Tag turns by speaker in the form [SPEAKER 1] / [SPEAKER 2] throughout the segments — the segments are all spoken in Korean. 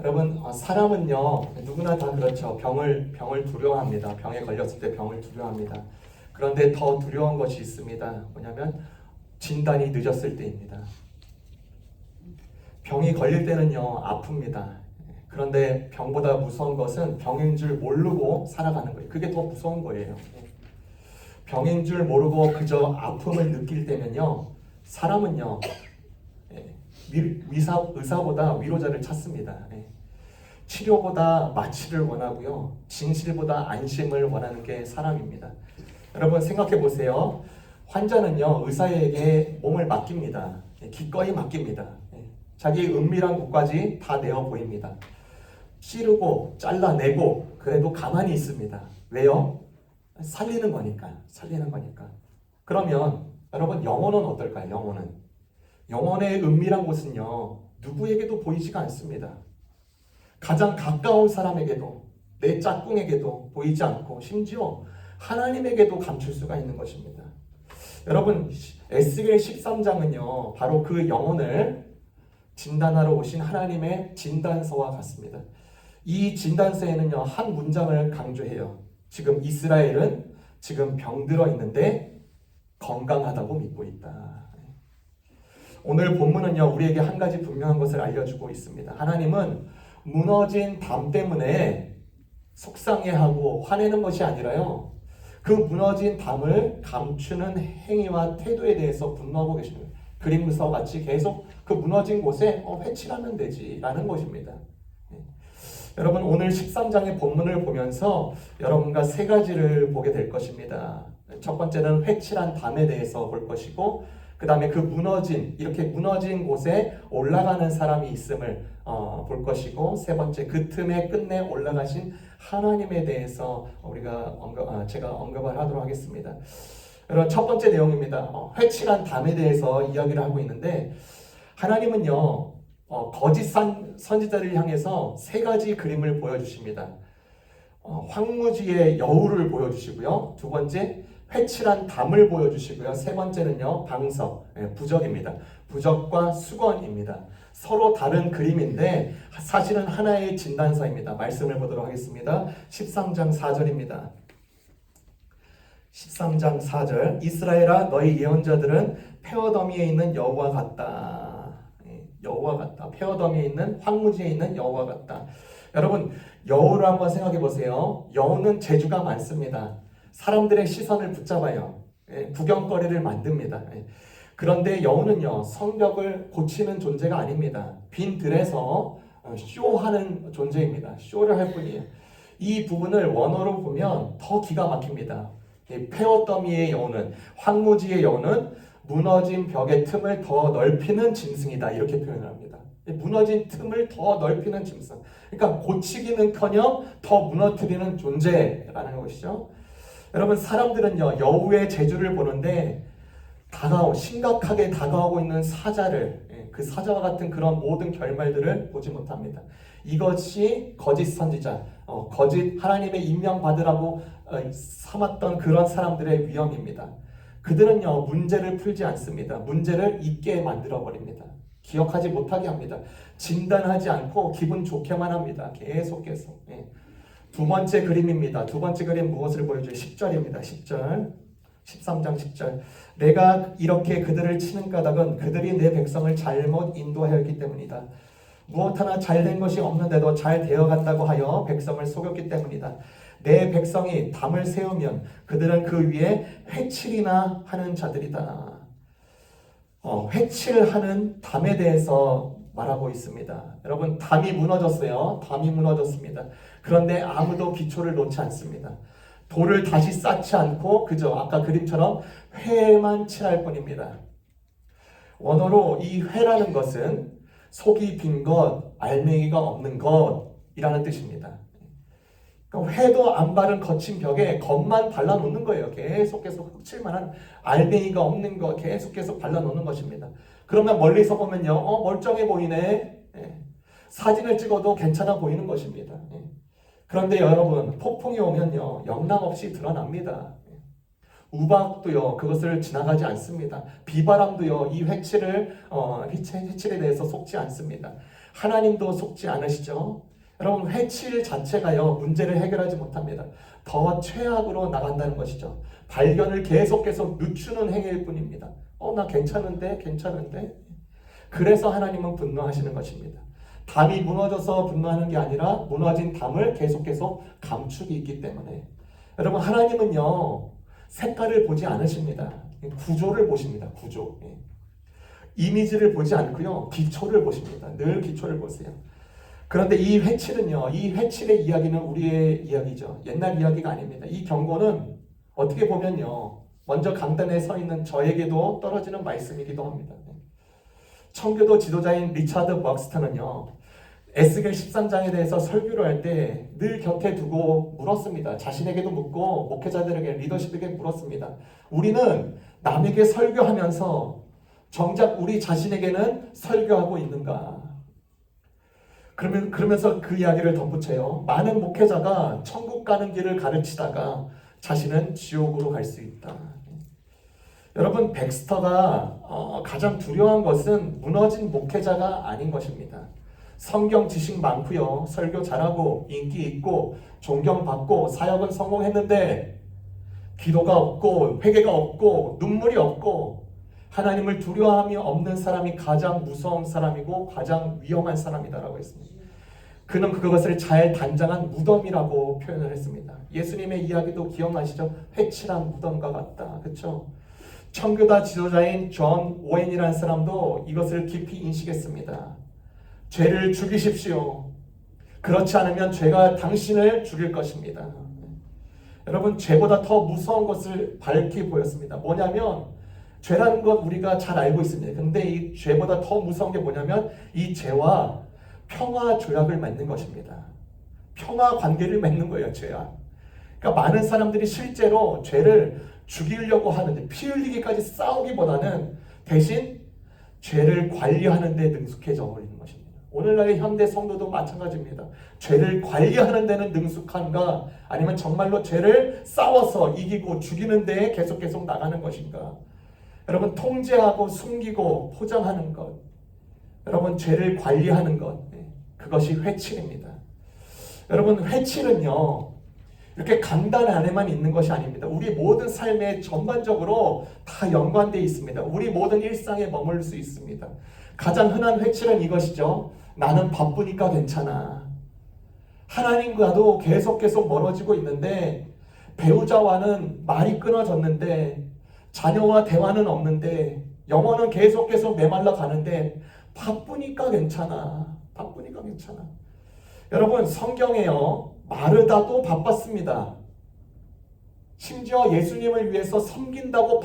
[SPEAKER 1] 여러분, 사람은요, 누구나 다 그렇죠. 병을 두려워합니다. 병에 걸렸을 때 병을 두려워합니다. 그런데 더 두려운 것이 있습니다. 뭐냐면 진단이 늦었을 때입니다. 병이 걸릴 때는요, 아픕니다. 그런데 병보다 무서운 것은 병인 줄 모르고 살아가는 거예요. 그게 더 무서운 거예요. 병인 줄 모르고 그저 아픔을 느낄 때면요, 사람은요, 의사보다 위로자를 찾습니다. 치료보다 마취를 원하고요, 진실보다 안심을 원하는 게 사람입니다. 여러분 생각해 보세요. 환자는요, 의사에게 몸을 맡깁니다. 기꺼이 맡깁니다. 자기 은밀한 곳까지 다 내어 보입니다. 찌르고 잘라내고 그래도 가만히 있습니다. 왜요? 살리는 거니까. 그러면 여러분, 영혼은 어떨까요? 영혼의 은밀한 곳은요, 누구에게도 보이지가 않습니다. 가장 가까운 사람에게도, 내 짝꿍에게도 보이지 않고 심지어 하나님에게도 감출 수가 있는 것입니다. 여러분, 에스겔 13장은요 바로 그 영혼을 진단하러 오신 하나님의 진단서와 같습니다. 이 진단서에는요 한 문장을 강조해요. 지금 이스라엘은 지금 병들어 있는데 건강하다고 믿고 있다. 오늘 본문은요 우리에게 한 가지 분명한 것을 알려주고 있습니다. 하나님은 무너진 담 때문에 속상해하고 화내는 것이 아니라요, 그 무너진 담을 감추는 행위와 태도에 대해서 분노하고 계십니다. 그림서와 같이 계속 그 무너진 곳에 회칠하면 되지라는 것입니다. 여러분, 오늘 13장의 본문을 보면서 여러분과 세 가지를 보게 될 것입니다. 첫 번째는 회칠한 담에 대해서 볼 것이고, 그 다음에 이렇게 무너진 곳에 올라가는 사람이 있음을 볼 것이고, 세 번째, 그 틈에 끝내 올라가신 하나님에 대해서 제가 언급을 하도록 하겠습니다. 여러분, 첫 번째 내용입니다. 회칠한 담에 대해서 이야기를 하고 있는데, 하나님은요 거짓 선지자를 향해서 세 가지 그림을 보여주십니다. 황무지의 여우를 보여주시고요, 두 번째 회칠한 담을 보여주시고요, 세 번째는요 방석, 부적입니다. 부적과 수건입니다. 서로 다른 그림인데 사실은 하나의 진단서입니다. 말씀을 보도록 하겠습니다. 13장 4절입니다. 13장 4절, 이스라엘아 너희 예언자들은 폐허더미에 있는 여우와 같다. 여우와 같다. 폐허더미에 있는 황무지에 있는 여우와 같다. 여러분, 여우를 한번 생각해 보세요. 여우는 재주가 많습니다. 사람들의 시선을 붙잡아요. 구경거리를 만듭니다. 그런데 여우는요 성벽을 고치는 존재가 아닙니다. 빈 들에서 쇼하는 존재입니다. 쇼를 할 뿐이에요. 이 부분을 원어로 보면 더 기가 막힙니다. 폐허더미의 여우는, 황무지의 여우는 무너진 벽의 틈을 더 넓히는 짐승이다, 이렇게 표현을 합니다. 무너진 틈을 더 넓히는 짐승, 그러니까 고치기는커녕 더 무너뜨리는 존재라는 것이죠. 여러분, 사람들은요 여우의 재주를 보는데 심각하게 다가오고 있는 사자를, 그 사자와 같은 그런 모든 결말들을 보지 못합니다. 이것이 거짓 선지자, 거짓 하나님의 임명받으라고 삼았던 그런 사람들의 위험입니다. 그들은요 문제를 풀지 않습니다. 문제를 잊게 만들어버립니다. 기억하지 못하게 합니다. 진단하지 않고 기분 좋게만 합니다. 계속. 두 번째 그림입니다. 두 번째 그림 무엇을 보여줘요? 10절입니다. 10절, 13장 10절. 내가 이렇게 그들을 치는 까닭은 그들이 내 백성을 잘못 인도하였기 때문이다. 무엇 하나 잘된 것이 없는데도 잘 되어간다고 하여 백성을 속였기 때문이다. 내 백성이 담을 세우면 그들은 그 위에 회칠이나 하는 자들이다. 회칠하는 담에 대해서 말하고 있습니다. 여러분, 담이 무너졌어요. 담이 무너졌습니다. 그런데 아무도 기초를 놓지 않습니다. 돌을 다시 쌓지 않고 그저 아까 그림처럼 회만 칠할 뿐입니다. 원어로 이 회라는 것은 속이 빈 것, 알맹이가 없는 것이라는 뜻입니다. 그러니까 회도 안 바른 거친 벽에 겉만 발라놓는 거예요. 계속 흑칠만한 알맹이가 없는 거 계속 발라놓는 것입니다. 그러면 멀리서 보면요, 멀쩡해 보이네. 사진을 찍어도 괜찮아 보이는 것입니다. 그런데 여러분, 폭풍이 오면요 영락없이 드러납니다. 우박도요 그것을 지나가지 않습니다. 비바람도요 이 회칠에 대해서 속지 않습니다. 하나님도 속지 않으시죠? 여러분 회칠 자체가요 문제를 해결하지 못합니다. 더 최악으로 나간다는 것이죠. 발견을 계속 늦추는 행위일 뿐입니다. 나 괜찮은데. 그래서 하나님은 분노하시는 것입니다. 담이 무너져서 분노하는 게 아니라 무너진 담을 계속 감축이 있기 때문에. 여러분 하나님은요 색깔을 보지 않으십니다. 구조를 보십니다. 구조. 이미지를 보지 않고요 기초를 보십니다. 늘 기초를 보세요. 그런데 이 회칠의 이야기는 우리의 이야기죠. 옛날 이야기가 아닙니다. 이 경고는 어떻게 보면요 먼저 강단에 서 있는 저에게도 떨어지는 말씀이기도 합니다. 청교도 지도자인 리차드 벅스턴은요 에스겔 13장에 대해서 설교를 할 때 늘 곁에 두고 물었습니다. 자신에게도 묻고 목회자들에게, 리더십에게 물었습니다. 우리는 남에게 설교하면서 정작 우리 자신에게는 설교하고 있는가? 그러면서 그 이야기를 덧붙여요. 많은 목회자가 천국 가는 길을 가르치다가 자신은 지옥으로 갈 수 있다. 여러분 백스터가 가장 두려워한 것은 무너진 목회자가 아닌 것입니다. 성경 지식 많고요, 설교 잘하고 인기 있고 존경받고 사역은 성공했는데 기도가 없고 회개가 없고 눈물이 없고 하나님을 두려워함이 없는 사람이 가장 무서운 사람이고 가장 위험한 사람이다라고 했습니다. 그는 그것을 잘 단장한 무덤이라고 표현을 했습니다. 예수님의 이야기도 기억나시죠? 회칠한 무덤과 같다. 그렇죠? 청교도 지도자인 존 오웬이라는 사람도 이것을 깊이 인식했습니다. 죄를 죽이십시오. 그렇지 않으면 죄가 당신을 죽일 것입니다. 여러분 죄보다 더 무서운 것을 밝히 보였습니다. 뭐냐면 죄라는 것 우리가 잘 알고 있습니다. 근데 이 죄보다 더 무서운 게 뭐냐면 이 죄와 평화 조약을 맺는 것입니다. 평화 관계를 맺는 거예요, 죄와. 그러니까 많은 사람들이 실제로 죄를 죽이려고 하는데 피 흘리기까지 싸우기보다는 대신 죄를 관리하는 데 능숙해져 버리는 것입니다. 오늘날의 현대 성도도 마찬가지입니다. 죄를 관리하는 데는 능숙한가? 아니면 정말로 죄를 싸워서 이기고 죽이는 데에 계속 나가는 것인가? 여러분 통제하고 숨기고 포장하는 것, 여러분 죄를 관리하는 것, 그것이 회칠입니다. 여러분 회칠은요 이렇게 강단 안에만 있는 것이 아닙니다. 우리 모든 삶에 전반적으로 다 연관되어 있습니다. 우리 모든 일상에 머물 수 있습니다. 가장 흔한 회칠은 이것이죠. 나는 바쁘니까 괜찮아. 하나님과도 계속 멀어지고 있는데 배우자와는 말이 끊어졌는데 자녀와 대화는 없는데 영혼은 계속 메말라 가는데 바쁘니까 괜찮아. 여러분 성경에요 마르다도 바빴습니다. 심지어 예수님을 위해서 섬긴다고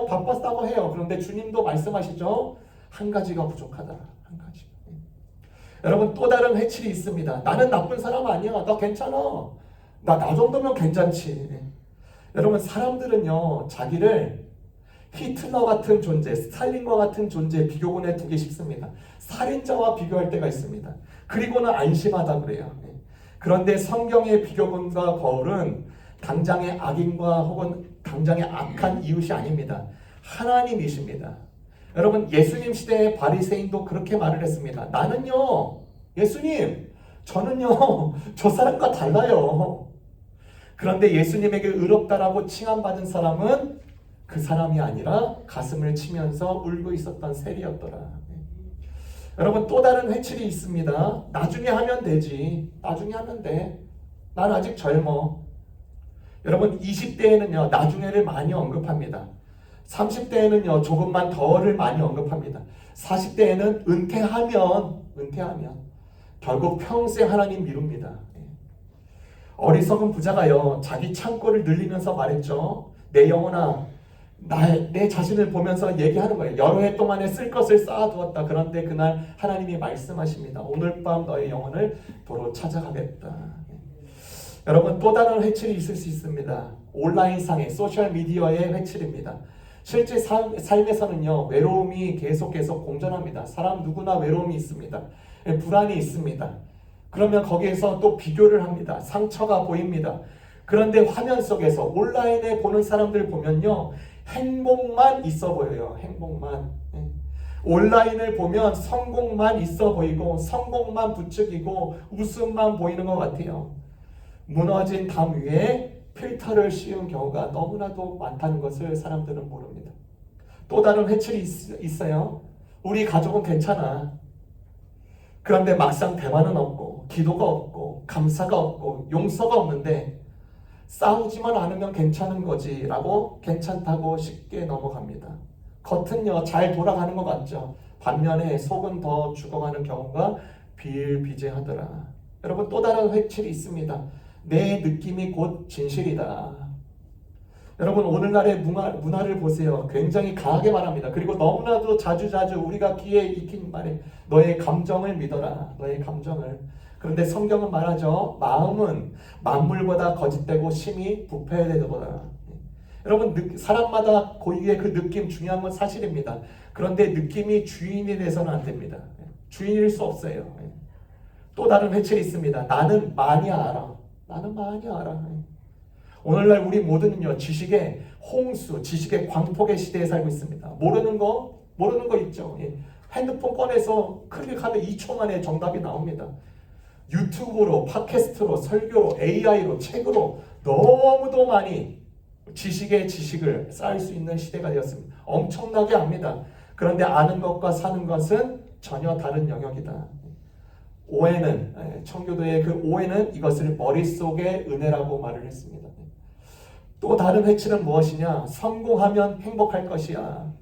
[SPEAKER 1] 바빴다고 해요. 그런데 주님도 말씀하시죠. 한 가지가 부족하다. 한 가지. 여러분 또 다른 회칠이 있습니다. 나는 나쁜 사람 아니야. 나 괜찮아. 나 정도면 괜찮지. 여러분 사람들은요 자기를 히틀러 같은 존재, 스탈린과 같은 존재에 비교군에 두기 쉽습니다. 살인자와 비교할 때가 있습니다. 그리고는 안심하다 그래요. 그런데 성경의 비교군과 거울은 당장의 악인과 혹은 당장의 악한 이웃이 아닙니다. 하나님이십니다. 여러분 예수님 시대의 바리새인도 그렇게 말을 했습니다. 나는요 예수님 저는요 저 사람과 달라요. 그런데 예수님에게 의롭다라고 칭함받은 사람은 그 사람이 아니라 가슴을 치면서 울고 있었던 셀이었더라. 여러분 또 다른 회칠이 있습니다. 나중에 하면 되지. 나중에 하면 돼. 난 아직 젊어. 여러분 20대에는요 나중에를 많이 언급합니다. 30대에는요 조금만 더를 많이 언급합니다. 40대에는 은퇴하면 결국 평생 하나님 미룹니다. 어리석은 부자가요 자기 창고를 늘리면서 말했죠. 내 영혼아 내 자신을 보면서 얘기하는 거예요. 여러 해 동안에 쓸 것을 쌓아두었다. 그런데 그날 하나님이 말씀하십니다. 오늘 밤 너의 영혼을 도로 찾아가겠다. 여러분 또 다른 회칠이 있을 수 있습니다. 온라인상의 소셜미디어의 회칠입니다. 실제 삶에서는요 외로움이 계속 공존합니다. 사람 누구나 외로움이 있습니다. 불안이 있습니다. 그러면 거기에서 또 비교를 합니다. 상처가 보입니다. 그런데 화면 속에서 온라인에 보는 사람들 보면요 행복만 있어 보여요. 행복만. 온라인을 보면 성공만 있어 보이고 성공만 부추기고 웃음만 보이는 것 같아요. 무너진 담 위에 필터를 씌운 경우가 너무나도 많다는 것을 사람들은 모릅니다. 또 다른 회칠이 있어요. 우리 가족은 괜찮아. 그런데 막상 대화는 없고 기도가 없고 감사가 없고 용서가 없는데 싸우지만 않으면 괜찮은 거지 라고 괜찮다고 쉽게 넘어갑니다. 겉은요 잘 돌아가는 것 같죠. 반면에 속은 더 죽어가는 경우가 비일비재하더라. 여러분 또 다른 회칠이 있습니다. 내 느낌이 곧 진실이다. 여러분 오늘날의 문화를 보세요. 굉장히 강하게 말합니다. 그리고 너무나도 자주자주 우리가 귀에 익힌 말에 너의 감정을 믿어라. 너의 감정을. 그런데 성경은 말하죠. 마음은 만물보다 거짓되고 심히 부패되도다. 여러분 사람마다 고유의 그 느낌 중요한 건 사실입니다. 그런데 느낌이 주인이 돼서는 안 됩니다. 주인일 수 없어요. 또 다른 회칙이 있습니다. 나는 많이 알아. 나는 많이 알아. 오늘날 우리 모두는요 지식의 홍수, 지식의 광폭의 시대에 살고 있습니다. 모르는 거 있죠. 핸드폰 꺼내서 클릭하면 2초 만에 정답이 나옵니다. 유튜브로, 팟캐스트로, 설교로, AI로, 책으로 너무도 많이 지식을 쌓을 수 있는 시대가 되었습니다. 엄청나게 압니다. 그런데 아는 것과 사는 것은 전혀 다른 영역이다. 오해는, 청교도의 그 오해는 이것을 머릿속의 은혜라고 말을 했습니다. 또 다른 회치는 무엇이냐? 성공하면 행복할 것이야.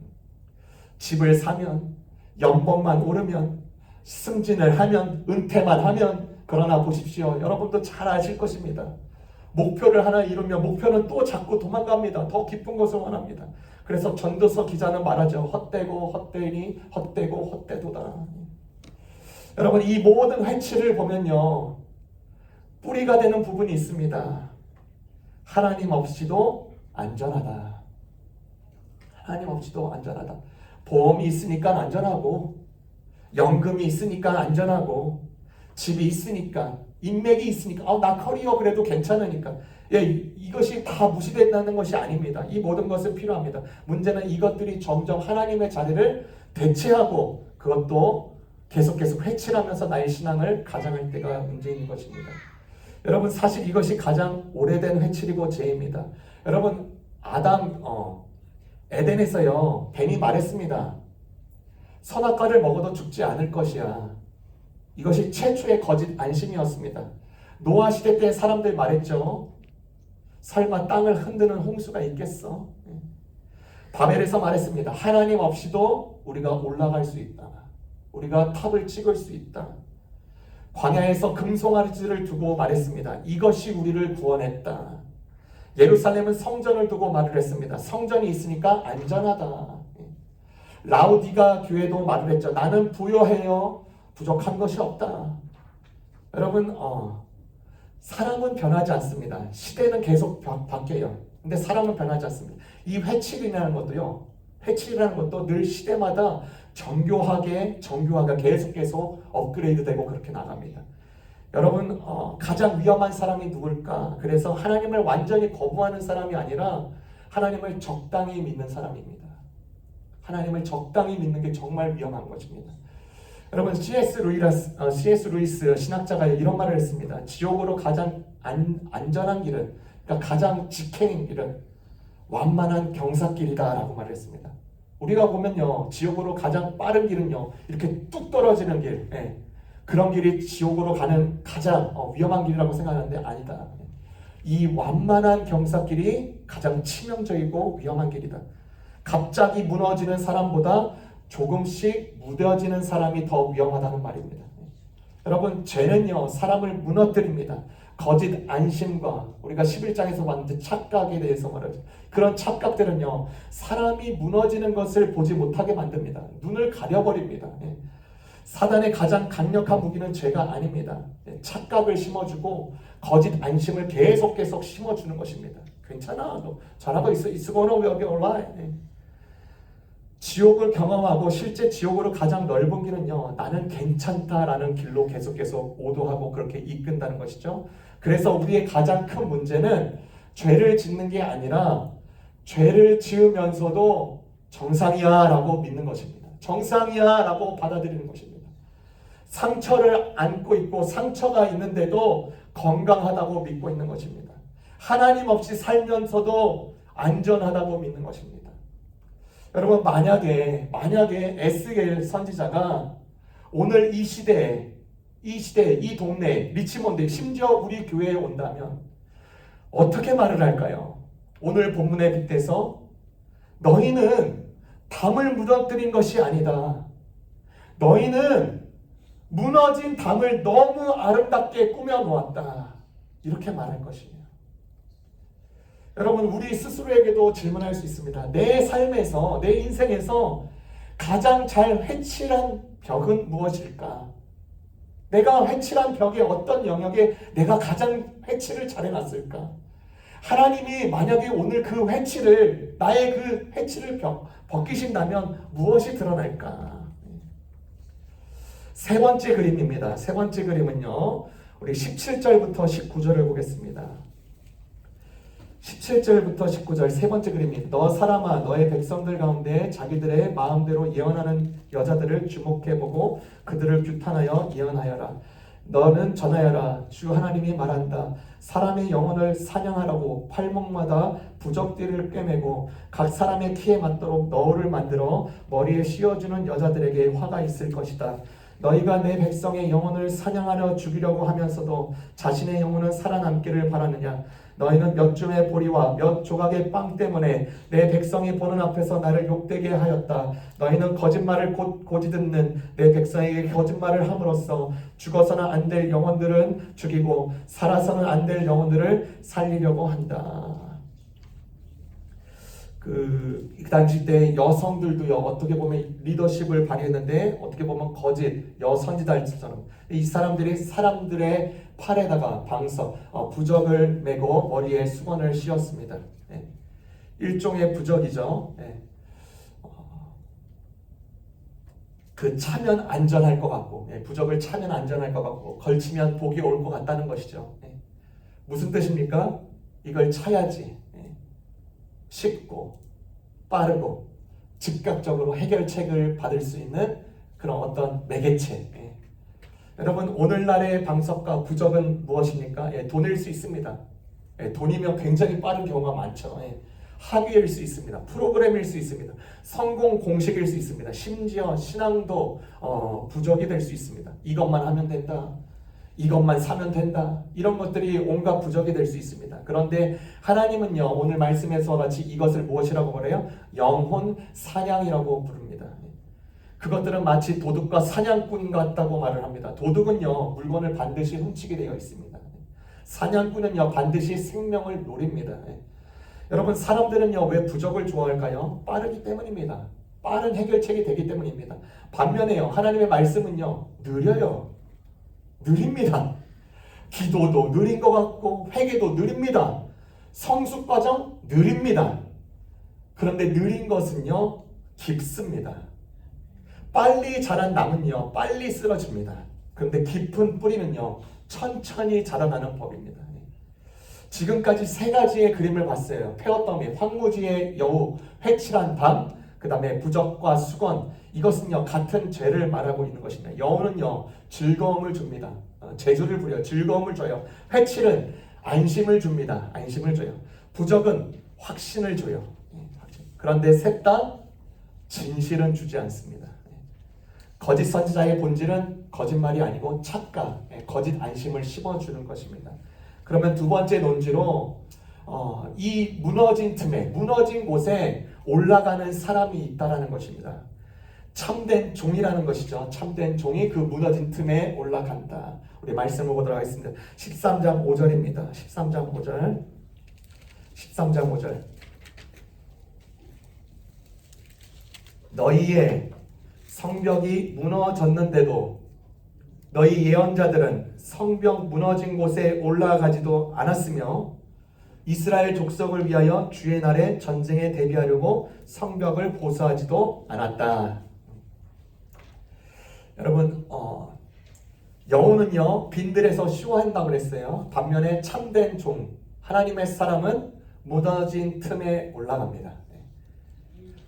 [SPEAKER 1] 집을 사면, 연봉만 오르면, 승진을 하면, 은퇴만 하면. 그러나 보십시오. 여러분도 잘 아실 것입니다. 목표를 하나 이루면 목표는 또 자꾸 도망갑니다. 더 깊은 것을 원합니다. 그래서 전도서 기자는 말하죠. 헛되고 헛되니 헛되고 헛되도다. 여러분 이 모든 회치를 보면요. 뿌리가 되는 부분이 있습니다. 하나님 없이도 안전하다. 하나님 없이도 안전하다. 보험이 있으니까 안전하고 연금이 있으니까 안전하고 집이 있으니까 인맥이 있으니까 나 커리어 그래도 괜찮으니까 이것이 다 무시된다는 것이 아닙니다. 이 모든 것은 필요합니다. 문제는 이것들이 점점 하나님의 자리를 대체하고 그것도 계속 회칠하면서 나의 신앙을 가장할 때가 문제인 것입니다. 여러분 사실 이것이 가장 오래된 회칠이고 죄입니다. 여러분 아담 에덴에서요 뱀이 말했습니다. 선악과를 먹어도 죽지 않을 것이야. 이것이 최초의 거짓 안심이었습니다. 노아 시대 때 사람들 말했죠. 설마 땅을 흔드는 홍수가 있겠어? 바벨에서 말했습니다. 하나님 없이도 우리가 올라갈 수 있다. 우리가 탑을 찍을 수 있다. 광야에서 금송아지를 두고 말했습니다. 이것이 우리를 구원했다. 예루살렘은 성전을 두고 말을 했습니다. 성전이 있으니까 안전하다. 라우디가 교회도 말을 했죠. 나는 부여해요. 부족한 것이 없다. 여러분 사람은 변하지 않습니다. 시대는 계속 바뀌어요. 근데 사람은 변하지 않습니다. 이 회칠이라는 것도 늘 시대마다 정교하게 계속 업그레이드되고 그렇게 나갑니다. 여러분 가장 위험한 사람이 누굴까? 그래서 하나님을 완전히 거부하는 사람이 아니라 하나님을 적당히 믿는 사람입니다. 하나님을 적당히 믿는 게 정말 위험한 것입니다. 여러분 C.S. 루이스 신학자가 이런 말을 했습니다. 지옥으로 가장 안전한 길은, 그러니까 가장 직행인 길은 완만한 경사길이다 라고 말을 했습니다. 우리가 보면요 지옥으로 가장 빠른 길은요 이렇게 뚝 떨어지는 길, 그런 길이 지옥으로 가는 가장 위험한 길이라고 생각하는데 아니다. 이 완만한 경사길이 가장 치명적이고 위험한 길이다. 갑자기 무너지는 사람보다 조금씩 무뎌지는 사람이 더 위험하다는 말입니다. 여러분 죄는요 사람을 무너뜨립니다. 거짓 안심과 우리가 11장에서 봤는데 착각에 대해서 말하죠. 그런 착각들은요 사람이 무너지는 것을 보지 못하게 만듭니다. 눈을 가려버립니다. 사단의 가장 강력한 무기는 죄가 아닙니다. 착각을 심어주고 거짓 안심을 계속 심어주는 것입니다. 괜찮아, 너 잘하고 있어, it's gonna be alright. 지옥을 경험하고 실제 지옥으로 가장 넓은 길은요 나는 괜찮다라는 길로 계속 오도하고 그렇게 이끈다는 것이죠. 그래서 우리의 가장 큰 문제는 죄를 짓는 게 아니라 죄를 지으면서도 정상이야 라고 믿는 것입니다. 정상이야 라고 받아들이는 것입니다. 상처를 안고 있고 상처가 있는데도 건강하다고 믿고 있는 것입니다. 하나님 없이 살면서도 안전하다고 믿는 것입니다. 여러분, 만약에 에스겔 선지자가 오늘 이 시대에 이 동네 리치몬드, 심지어 우리 교회에 온다면 어떻게 말을 할까요? 오늘 본문에 빗대서 너희는 담을 무너뜨린 것이 아니다. 너희는 무너진 담을 너무 아름답게 꾸며 놓았다. 이렇게 말할 것이에요. 여러분, 우리 스스로에게도 질문할 수 있습니다. 내 삶에서, 내 인생에서 가장 잘 회칠한 벽은 무엇일까? 내가 회칠한 벽의 어떤 영역에 내가 가장 회칠을 잘 해놨을까? 하나님이 만약에 오늘 그 회칠을, 나의 그 회칠을 벗기신다면 무엇이 드러날까? 세 번째 그림입니다. 세 번째 그림은요, 우리 17절부터 19절을 보겠습니다. 17절부터 19절 세 번째 그림입니다. 너 사람아, 너의 백성들 가운데 자기들의 마음대로 예언하는 여자들을 주목해보고 그들을 규탄하여 예언하여라. 너는 전하여라. 주 하나님이 말한다. 사람의 영혼을 사냥하라고 팔목마다 부적들을 꿰매고 각 사람의 키에 맞도록 너울을 만들어 머리에 씌워주는 여자들에게 화가 있을 것이다. 너희가 내 백성의 영혼을 사냥하려 죽이려고 하면서도 자신의 영혼은 살아남기를 바라느냐? 너희는 몇 줌의 보리와 몇 조각의 빵 때문에 내 백성이 보는 앞에서 나를 욕되게 하였다. 너희는 거짓말을 고지 듣는 내 백성에게 거짓말을 함으로써 죽어서는 안 될 영혼들은 죽이고 살아서는 안 될 영혼들을 살리려고 한다. 그 당시 때 여성들도요, 어떻게 보면 리더십을 발휘했는데 어떻게 보면 거짓 여선지자처럼 이 사람들이 사람들의 팔에다가 방석, 부적을 메고 머리에 수건을 씌웠습니다. 네. 일종의 부적이죠. 네. 그 차면 안전할 것 같고, 네. 부적을 차면 안전할 것 같고, 걸치면 복이 올 것 같다는 것이죠. 네. 무슨 뜻입니까? 이걸 차야지 쉽고 빠르고 즉각적으로 해결책을 받을 수 있는 그런 어떤 매개체. 여러분, 오늘날의 방석과 부적은 무엇입니까? 돈일 수 있습니다. 돈이면 굉장히 빠른 경우가 많죠. 학위일 수 있습니다. 프로그램일 수 있습니다. 성공 공식일 수 있습니다. 심지어 신앙도 부적이 될 수 있습니다. 이것만 하면 된다. 이것만 사면 된다. 이런 것들이 온갖 부적이 될 수 있습니다. 그런데 하나님은요, 오늘 말씀에서 같이 이것을 무엇이라고 그래요? 영혼 사냥이라고 부릅니다. 그것들은 마치 도둑과 사냥꾼 같다고 말을 합니다. 도둑은요, 물건을 반드시 훔치게 되어 있습니다. 사냥꾼은요, 반드시 생명을 노립니다. 여러분, 사람들은요, 왜 부적을 좋아할까요? 빠르기 때문입니다. 빠른 해결책이 되기 때문입니다. 반면에요, 하나님의 말씀은요, 느립니다. 기도도 느린 것 같고 회개도 느립니다. 성숙 과정 느립니다. 그런데 느린 것은요, 깊습니다. 빨리 자란 나무는요, 빨리 쓰러집니다. 그런데 깊은 뿌리는요, 천천히 자라나는 법입니다. 지금까지 세 가지의 그림을 봤어요. 페어더미, 황무지의 여우, 회칠한 담, 그 다음에 부적과 수건. 이것은요, 같은 죄를 말하고 있는 것입니다. 여우는요, 즐거움을 줍니다. 재주를 부려요. 즐거움을 줘요. 회칠은 안심을 줍니다. 안심을 줘요. 부적은 확신을 줘요. 그런데 셋 다 진실은 주지 않습니다. 거짓 선지자의 본질은 거짓말이 아니고 착각, 거짓 안심을 심어주는 것입니다. 그러면 두 번째 논지로 이 무너진 틈에, 무너진 곳에 올라가는 사람이 있다라는 것입니다. 참된 종이라는 것이죠. 참된 종이 그 무너진 틈에 올라간다. 우리 말씀을 보도록 하겠습니다. 13장 5절입니다. 13장 5절. 13장 5절. 너희의 성벽이 무너졌는데도 너희 예언자들은 성벽 무너진 곳에 올라가지도 않았으며 이스라엘 족속을 위하여 주의 날에 전쟁에 대비하려고 성벽을 보수하지도 않았다. 여러분, 여우는요, 빈들에서 쇼한다고 그랬어요. 반면에 참된 종, 하나님의 사람은 무너진 틈에 올라갑니다.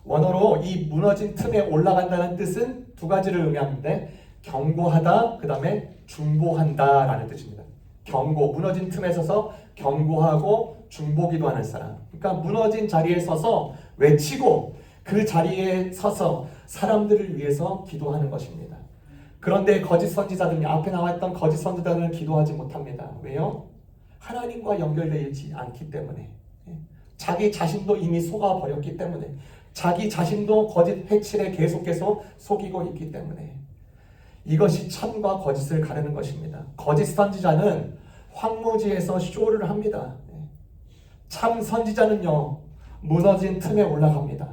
[SPEAKER 1] 원어로 이 무너진 틈에 올라간다는 뜻은 두 가지를 의미하는데 경고하다, 그 다음에 중보한다 라는 뜻입니다. 경고, 무너진 틈에 서서 경고하고 중보기도하는 사람. 그러니까 무너진 자리에 서서 외치고 그 자리에 서서 사람들을 위해서 기도하는 것입니다. 그런데 거짓 선지자들이 앞에 나왔던 거짓 선지자들은 기도하지 못합니다. 왜요? 하나님과 연결되어 있지 않기 때문에, 자기 자신도 이미 속아버렸기 때문에, 자기 자신도 거짓 회칠에 계속 속이고 있기 때문에 이것이 참과 거짓을 가르는 것입니다. 거짓 선지자는 황무지에서 쇼를 합니다. 참 선지자는요, 무너진 틈에 올라갑니다.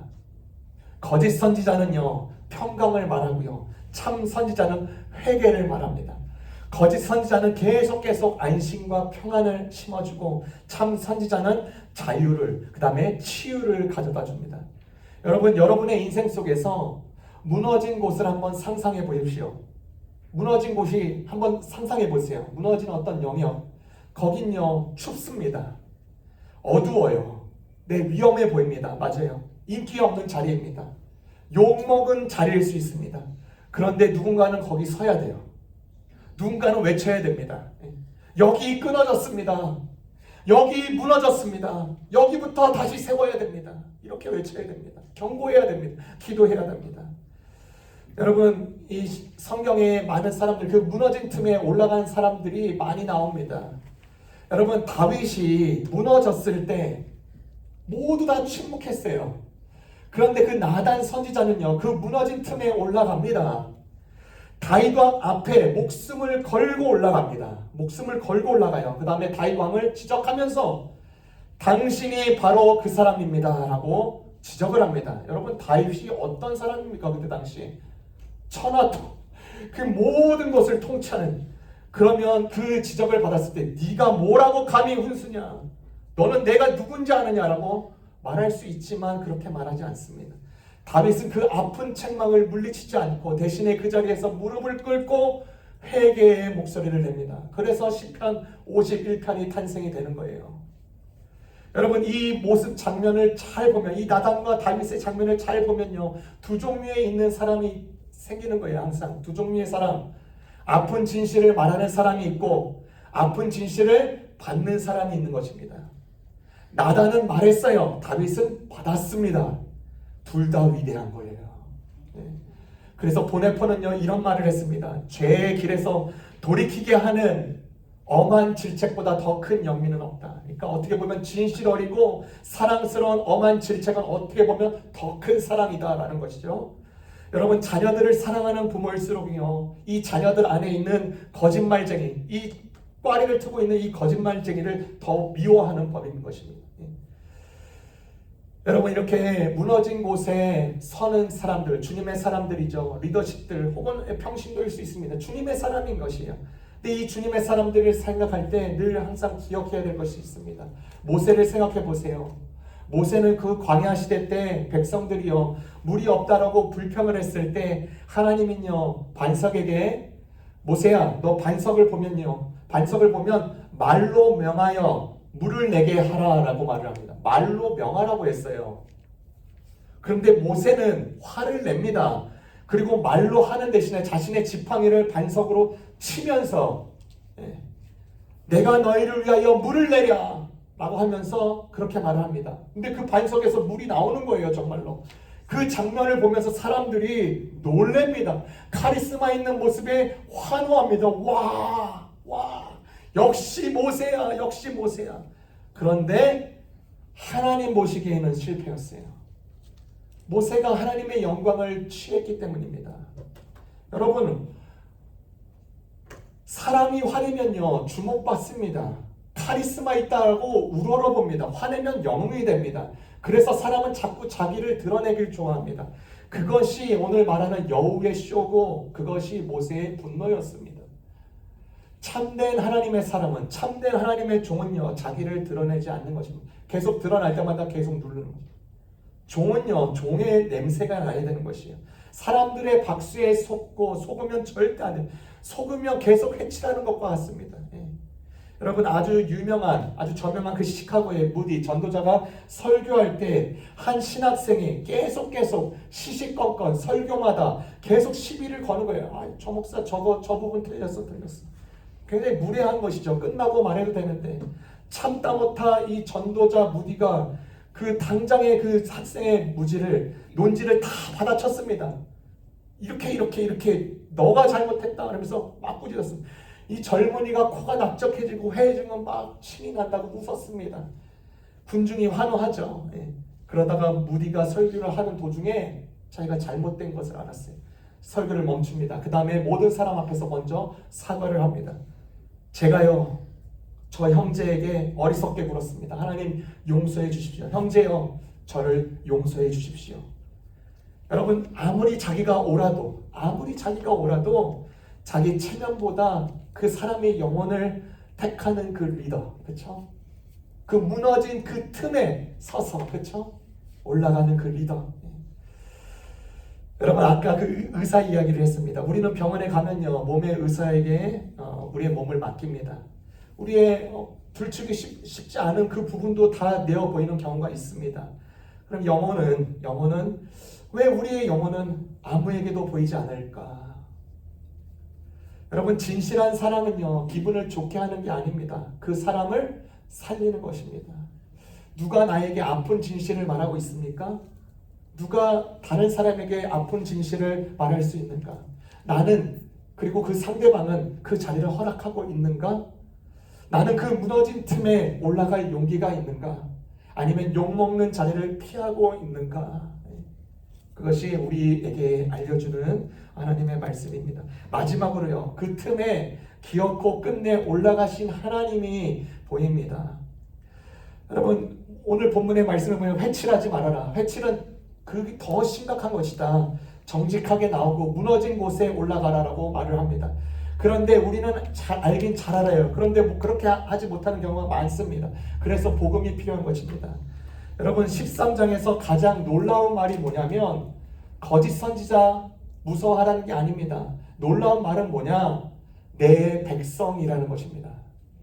[SPEAKER 1] 거짓 선지자는요, 평강을 말하고요, 참 선지자는 회개를 말합니다. 거짓 선지자는 계속 안심과 평안을 심어주고 참 선지자는 자유를, 그 다음에 치유를 가져다 줍니다. 여러분, 여러분의 인생 속에서 무너진 곳을 한번 상상해 보십시오. 무너진 곳이 한번 상상해 보세요. 무너진 어떤 영역, 거긴요 춥습니다. 어두워요. 네, 위험해 보입니다. 맞아요. 인기 없는 자리입니다. 욕먹은 자리일 수 있습니다. 그런데 누군가는 거기 서야 돼요. 누군가는 외쳐야 됩니다. 여기 끊어졌습니다. 여기 무너졌습니다. 여기부터 다시 세워야 됩니다. 이렇게 외쳐야 됩니다. 경고해야 됩니다. 기도해야 됩니다. 여러분, 이 성경에 많은 사람들, 그 무너진 틈에 올라간 사람들이 많이 나옵니다. 여러분, 다윗이 무너졌을 때 모두 다 침묵했어요. 그런데 그 나단 선지자는요, 그 무너진 틈에 올라갑니다. 다윗 왕 앞에 목숨을 걸고 올라갑니다. 목숨을 걸고 올라가요. 그 다음에 다윗 왕을 지적하면서 당신이 바로 그 사람입니다 라고 지적을 합니다. 여러분, 다윗이 어떤 사람입니까? 그때 당시 천하도 그 모든 것을 통치하는, 그러면 그 지적을 받았을 때 네가 뭐라고 감히 훈수냐, 너는 내가 누군지 아느냐라고 말할 수 있지만 그렇게 말하지 않습니다. 다윗은 그 아픈 책망을 물리치지 않고 대신에 그 자리에서 무릎을 꿇고 회개의 목소리를 냅니다. 그래서 시편 51편이 탄생이 되는 거예요. 여러분, 이 모습 장면을 잘 보면, 이 나단과 다윗의 장면을 잘 보면요, 두 종류에 있는 사람이 생기는 거예요. 항상 두 종류의 사람, 아픈 진실을 말하는 사람이 있고 아픈 진실을 받는 사람이 있는 것입니다. 나단은 말했어요. 다윗은 받았습니다. 둘 다 위대한 거예요. 그래서 보네포는요, 이런 말을 했습니다. 죄의 길에서 돌이키게 하는 엄한 질책보다 더 큰 영미는 없다. 그러니까 어떻게 보면 진실 어리고 사랑스러운 엄한 질책은 어떻게 보면 더 큰 사랑이다라는 것이죠. 여러분, 자녀들을 사랑하는 부모일수록요, 이 자녀들 안에 있는 거짓말쟁이, 이 꽈리를 트고 있는 이 거짓말쟁이를 더 미워하는 법인 것입니다. 여러분, 이렇게 무너진 곳에 서는 사람들, 주님의 사람들이죠. 리더십들 혹은 평신도일 수 있습니다. 주님의 사람인 것이에요. 근데 이 주님의 사람들을 생각할 때 늘 항상 기억해야 될 것이 있습니다. 모세를 생각해 보세요. 모세는 그 광야 시대 때 백성들이요, 물이 없다라고 불평을 했을 때 하나님은요, 반석에게 모세야, 너 반석을 보면요, 반석을 보면 말로 명하여 물을 내게 하라라고 말을 합니다. 말로 명하라고 했어요. 그런데 모세는 화를 냅니다. 그리고 말로 하는 대신에 자신의 지팡이를 반석으로 치면서 내가 너희를 위하여 물을 내랴 라고 하면서 그렇게 말을 합니다. 근데 그 반석에서 물이 나오는 거예요. 정말로. 그 장면을 보면서 사람들이 놀랍니다. 카리스마 있는 모습에 환호합니다. 와, 역시 모세야, 역시 모세야. 그런데 하나님 보시기에는 실패였어요. 모세가 하나님의 영광을 취했기 때문입니다. 여러분, 사람이 화내면요, 주목받습니다. 카리스마 있다고 우러러봅니다. 화내면 영웅이 됩니다. 그래서 사람은 자꾸 자기를 드러내길 좋아합니다. 그것이 오늘 말하는 여우의 쇼고 그것이 모세의 분노였습니다. 참된 하나님의 사람은, 참된 하나님의 종은요, 자기를 드러내지 않는 것입니다. 계속 드러날 때마다 계속 누르는 거죠. 종은요, 종의 냄새가 나야 되는 것이에요. 사람들의 박수에 속고 속으면 절대 안 돼요. 속으면 계속 해치라는 것과 같습니다. 여러분 아주 유명한 아주 저명한 그 시카고의 무디 전도자가 설교할 때 한 신학생이 계속 시시건건 설교마다 계속 시비를 거는 거예요. 아, 저 목사 저 부분 틀렸어. 굉장히 무례한 것이죠. 끝나고 말해도 되는데 참다 못한 이 전도자 무디가 그 당장의 그 학생의 논지를 다 받아쳤습니다. 이렇게 너가 잘못했다 그러면서 막 꾸짖었습니다. 이 젊은이가 코가 낙적해지고 회중은 막 침이 난다고 웃었습니다. 군중이 환호하죠. 예. 그러다가 무디가 설교를 하는 도중에 자기가 잘못된 것을 알았어요. 설교를 멈춥니다. 그 다음에 모든 사람 앞에서 먼저 사과를 합니다. 제가요 저 형제에게 어리석게 굴었습니다. 하나님 용서해 주십시오. 형제여 저를 용서해 주십시오. 여러분 아무리 자기가 옳아도 자기 체면보다 그 사람의 영혼을 택하는 그 리더, 그렇죠? 그 무너진 그 틈에 서서, 그렇죠? 올라가는 그 리더. 여러분 아까 그 의사 이야기를 했습니다. 우리는 병원에 가면요 몸의 의사에게 우리의 몸을 맡깁니다. 우리의 들추기 쉽지 않은 그 부분도 다 내어 보이는 경우가 있습니다. 그럼 영혼은 왜 우리의 영혼은 아무에게도 보이지 않을까? 여러분 진실한 사랑은요 기분을 좋게 하는 게 아닙니다. 그 사람을 살리는 것입니다. 누가 나에게 아픈 진실을 말하고 있습니까? 누가 다른 사람에게 아픈 진실을 말할 수 있는가? 나는 그리고 그 상대방은 그 자리를 허락하고 있는가? 나는 그 무너진 틈에 올라갈 용기가 있는가? 아니면 욕먹는 자리를 피하고 있는가? 그것이 우리에게 알려주는 하나님의 말씀입니다. 마지막으로요, 그 틈에 기어코 끝내 올라가신 하나님이 보입니다. 여러분, 오늘 본문의 말씀을 보면 회칠하지 말아라. 회칠은 그게 더 심각한 것이다. 정직하게 나오고 무너진 곳에 올라가라라고 말을 합니다. 그런데 우리는 알긴 잘 알아요. 그런데 그렇게 하지 못하는 경우가 많습니다. 그래서 복음이 필요한 것입니다. 여러분 13장에서 가장 놀라운 말이 뭐냐면 거짓 선지자 무서워하라는 게 아닙니다. 놀라운 말은 뭐냐? 내 백성이라는 것입니다.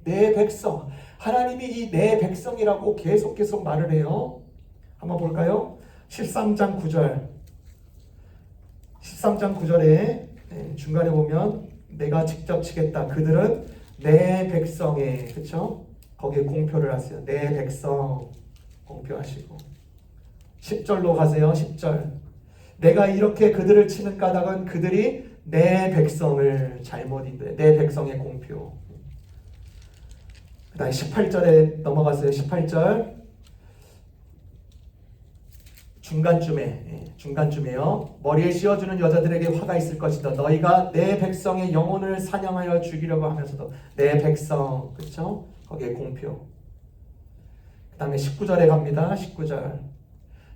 [SPEAKER 1] 내 백성. 하나님이 이 내 백성이라고 계속 말을 해요. 한번 볼까요? 13장 9절. 13장 9절에 중간에 보면 내가 직접 치겠다. 그들은 내 백성에, 그렇죠? 거기에 공표를 하세요. 내 백성 공표하시고 10절로 가세요. 10절. 내가 이렇게 그들을 치는 까닭은 그들이 내 백성을 잘못 인도해. 내 백성의 공표. 그 다음에 18절에 넘어가세요. 18절 중간쯤에요. 머리에 씌워주는 여자들에게 화가 있을 것이다. 너희가 내 백성의 영혼을 사냥하여 죽이려고 하면서도 내 백성, 그렇죠? 거기에 공표. 그 다음에 19절에 갑니다. 19절.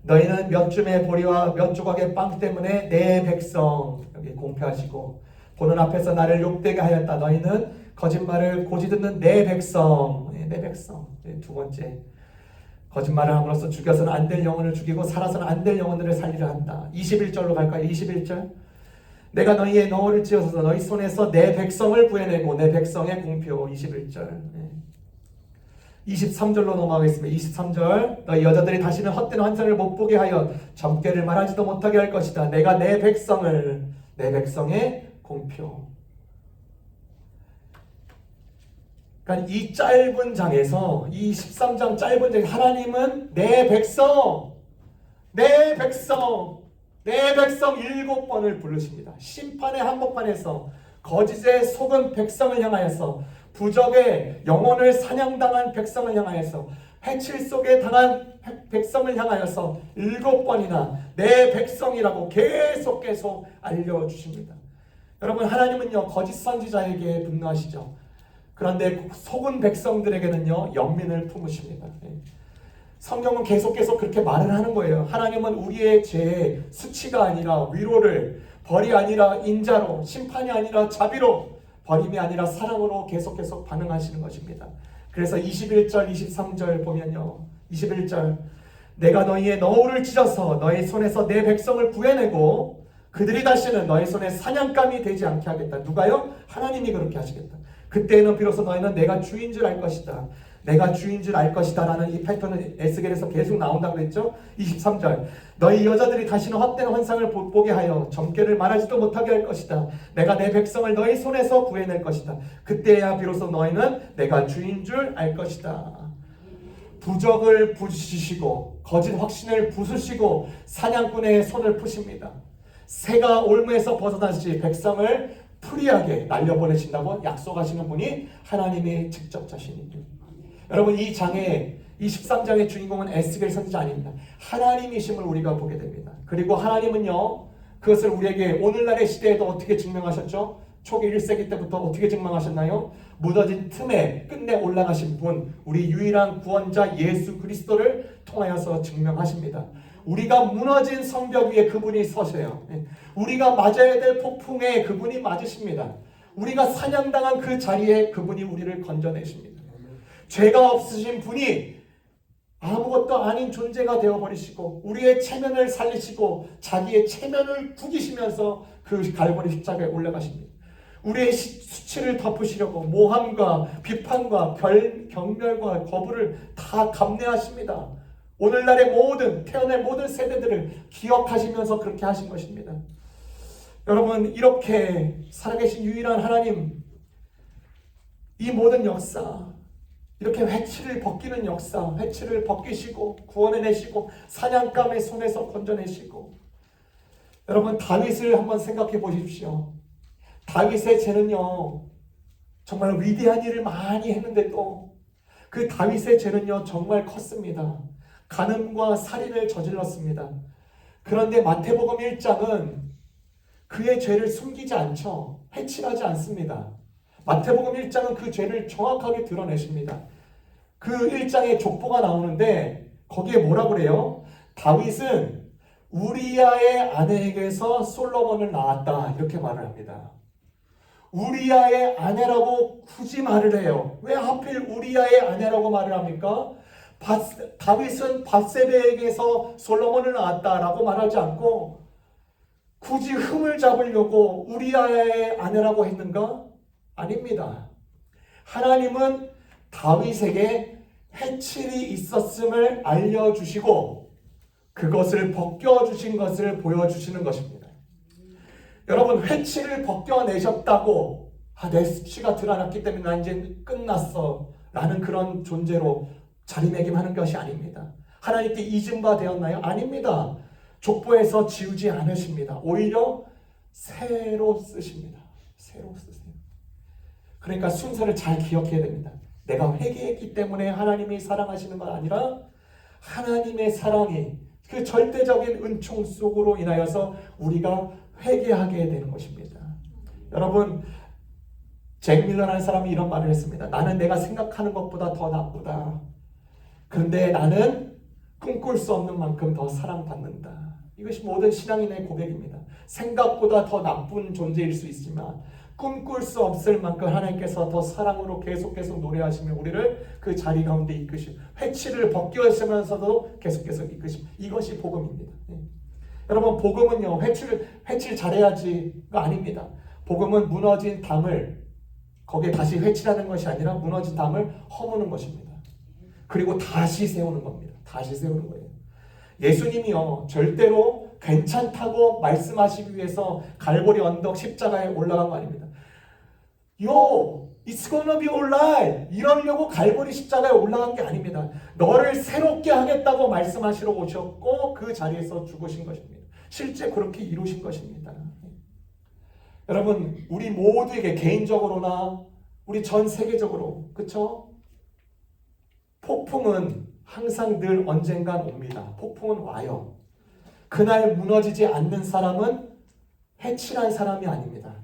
[SPEAKER 1] 너희는 몇 줌의 보리와 몇 조각의 빵 때문에 내 백성, 여기 공표하시고 보는 앞에서 나를 욕되게 하였다. 너희는 거짓말을 고지 듣는 내 백성, 내 백성. 두 번째. 거짓말을 함으로써 죽여서는 안 될 영혼을 죽이고 살아서는 안 될 영혼들을 살리려 한다. 21절로 갈까요? 21절. 내가 너희의 너울을 찧어서 너희 손에서 내 백성을 구해내고 내 백성의 공표. 21절. 23절로 넘어가겠습니다. 23절. 너희 여자들이 다시는 헛된 환상을 못 보게 하여 점괘를 말하지도 못하게 할 것이다. 내가 내 백성을, 내 백성의 공표. 그러니까 이 짧은 장에서, 이 13장 짧은 장에 하나님은 내 백성 7번을 부르십니다. 심판의 한복판에서 거짓에 속은 백성을 향하여서, 부적의 영혼을 사냥당한 백성을 향하여서, 해칠 속에 당한 백성을 향하여서 7번이나 내 백성이라고 계속 알려주십니다. 여러분 하나님은요 거짓 선지자에게 분노하시죠. 그런데 속은 백성들에게는요 연민을 품으십니다. 성경은 계속 그렇게 말을 하는 거예요. 하나님은 우리의 죄의 수치가 아니라 위로를, 벌이 아니라 인자로, 심판이 아니라 자비로, 버림이 아니라 사랑으로 계속 반응하시는 것입니다. 그래서 21절 23절 보면요, 21절 내가 너희의 너울을 찢어서 너희 손에서 내 백성을 구해내고 그들이 다시는 너희 손에 사냥감이 되지 않게 하겠다. 누가요? 하나님이 그렇게 하시겠다. 그때는 비로소 너희는 내가 주인 줄 알 것이다. 내가 주인 줄 알 것이다 라는 이 패턴은 에스겔에서 계속 나온다고 그랬죠. 23절 너희 여자들이 다시는 헛된 환상을 보게 하여 점괘를 말하지도 못하게 할 것이다. 내가 내 백성을 너희 손에서 구해낼 것이다. 그때야 비로소 너희는 내가 주인 줄 알 것이다. 부적을 부수시고 거짓 확신을 부수시고 사냥꾼의 손을 푸십니다. 새가 올무에서 벗어나시 백성을 프리하게 날려보내신다고 약속하시는 분이 하나님의 직접 자신입니다. 여러분 이 장의 이 13장의 주인공은 에스겔 선지자 아닙니다. 하나님이심을 우리가 보게 됩니다. 그리고 하나님은요 그것을 우리에게 오늘날의 시대에도 어떻게 증명하셨죠? 초기 1세기 때부터 어떻게 증명하셨나요? 무너진 틈에 끝내 올라가신 분, 우리 유일한 구원자 예수 그리스도를 통하여서 증명하십니다. 우리가 무너진 성벽 위에 그분이 서세요. 우리가 맞아야 될 폭풍에 그분이 맞으십니다. 우리가 사냥당한 그 자리에 그분이 우리를 건져내십니다. 죄가 없으신 분이 아무것도 아닌 존재가 되어버리시고 우리의 체면을 살리시고 자기의 체면을 구기시면서 그 갈보리 십자가에 올라가십니다. 우리의 수치를 덮으시려고 모함과 비판과 경멸과 거부를 다 감내하십니다. 오늘날의 태어날 모든 세대들을 기억하시면서 그렇게 하신 것입니다. 여러분 이렇게 살아계신 유일한 하나님, 이 모든 역사, 이렇게 회치를 벗기는 역사, 회치를 벗기시고 구원해내시고 사냥감의 손에서 건져내시고, 여러분 다윗을 한번 생각해 보십시오. 다윗의 죄는요 정말 위대한 일을 많이 했는데도 그 다윗의 죄는요 정말 컸습니다. 간음과 살인을 저질렀습니다. 그런데 마태복음 1장은 그의 죄를 숨기지 않죠. 회칠하지 않습니다. 마태복음 1장은 그 죄를 정확하게 드러내십니다. 그 1장에 족보가 나오는데 거기에 뭐라고 그래요? 다윗은 우리아의 아내에게서 솔로몬을 낳았다 이렇게 말을 합니다. 우리아의 아내라고 굳이 말을 해요. 왜 하필 우리아의 아내라고 말을 합니까? 다윗은 밧세베에게서 솔로몬을 낳았다라고 말하지 않고 굳이 흠을 잡으려고 우리아의 아내라고 했는가? 아닙니다. 하나님은 다윗에게 회칠이 있었음을 알려주시고 그것을 벗겨주신 것을 보여주시는 것입니다. 여러분 회칠을 벗겨내셨다고 내 수치가 드러났기 때문에 나 이제 끝났어 라는 그런 존재로 자리매김하는 것이 아닙니다. 하나님께 잊은 바 되었나요? 아닙니다. 족보에서 지우지 않으십니다. 오히려 새로 쓰십니다. 새로 쓰세요. 그러니까 순서를 잘 기억해야 됩니다. 내가 회개했기 때문에 하나님이 사랑하시는 건 아니라 하나님의 사랑이 그 절대적인 은총 속으로 인하여서 우리가 회개하게 되는 것입니다. 여러분 잭 밀러라는 사람이 이런 말을 했습니다. 나는 내가 생각하는 것보다 더 나쁘다. 그런데 나는 꿈꿀 수 없는 만큼 더 사랑받는다. 이것이 모든 신앙인의 고백입니다. 생각보다 더 나쁜 존재일 수 있지만 꿈꿀 수 없을 만큼 하나님께서 더 사랑으로 계속 노래하시며 우리를 그 자리 가운데 이끄시고 회칠을 벗겨시면서도 계속 이끄시고, 이것이 복음입니다. 여러분 복음은요 회칠 잘해야지가 아닙니다. 복음은 무너진 담을 거기에 다시 회칠하는 것이 아니라 무너진 담을 허무는 것입니다. 그리고 다시 세우는 겁니다. 다시 세우는 거예요. 예수님이요 절대로 괜찮다고 말씀하시기 위해서 갈보리 언덕 십자가에 올라간 거 아닙니다. It's gonna be alright 이러려고 갈보리 십자가에 올라간 게 아닙니다. 너를 새롭게 하겠다고 말씀하시러 오셨고 그 자리에서 죽으신 것입니다. 실제 그렇게 이루신 것입니다. 여러분 우리 모두에게 개인적으로나 우리 전 세계적으로 그쵸? 폭풍은 항상 늘 언젠간 옵니다. 폭풍은 와요. 그날 무너지지 않는 사람은 회칠한 사람이 아닙니다.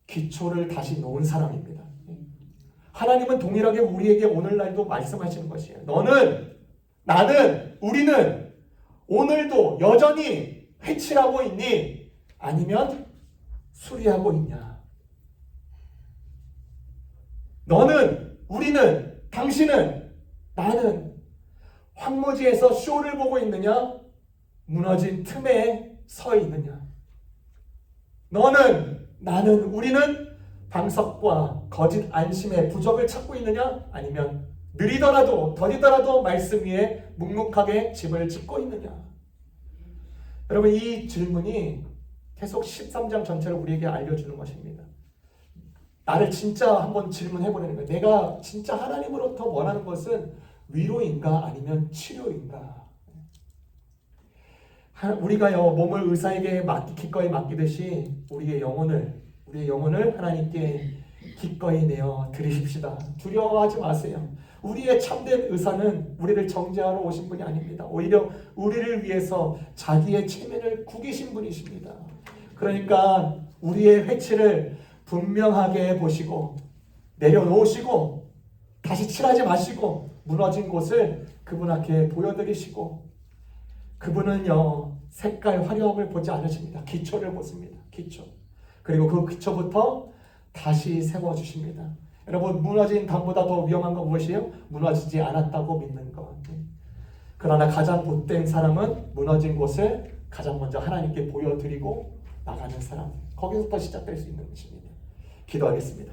[SPEAKER 1] 기초를 다시 놓은 사람입니다. 하나님은 동일하게 우리에게 오늘날도 말씀하시는 것이에요. 너는, 나는, 우리는 오늘도 여전히 회칠하고 있니? 아니면 수리하고 있냐? 너는, 우리는, 당신은, 나는 황무지에서 쇼를 보고 있느냐? 무너진 틈에 서 있느냐? 너는, 나는, 우리는 방석과 거짓 안심의 부적을 찾고 있느냐? 아니면 느리더라도 더디더라도 말씀 위에 묵묵하게 집을 짓고 있느냐? 여러분, 이 질문이 계속 13장 전체를 우리에게 알려주는 것입니다. 나를 진짜 한번 질문해 보려는 거예요. 내가 진짜 하나님으로부터 원하는 것은 위로인가 아니면 치료인가? 우리가요, 몸을 의사에게 기꺼이 맡기듯이 우리의 영혼을 하나님께 기꺼이 내어 드리십시다. 두려워하지 마세요. 우리의 참된 의사는 우리를 정죄하러 오신 분이 아닙니다. 오히려 우리를 위해서 자기의 체면을 구기신 분이십니다. 그러니까 우리의 회치를 분명하게 보시고 내려놓으시고 다시 칠하지 마시고 무너진 곳을 그분 앞에 보여드리시고, 그분은요 색깔 화려함을 보지 않으십니다. 기초를 보십니다. 기초. 그리고 그 기초부터 다시 세워주십니다. 여러분, 무너진 담보다 더 위험한 건 무엇이에요? 무너지지 않았다고 믿는 것. 그러나 가장 못된 사람은 무너진 곳을 가장 먼저 하나님께 보여드리고 나가는 사람. 거기서부터 시작될 수 있는 것입니다. 기도하겠습니다.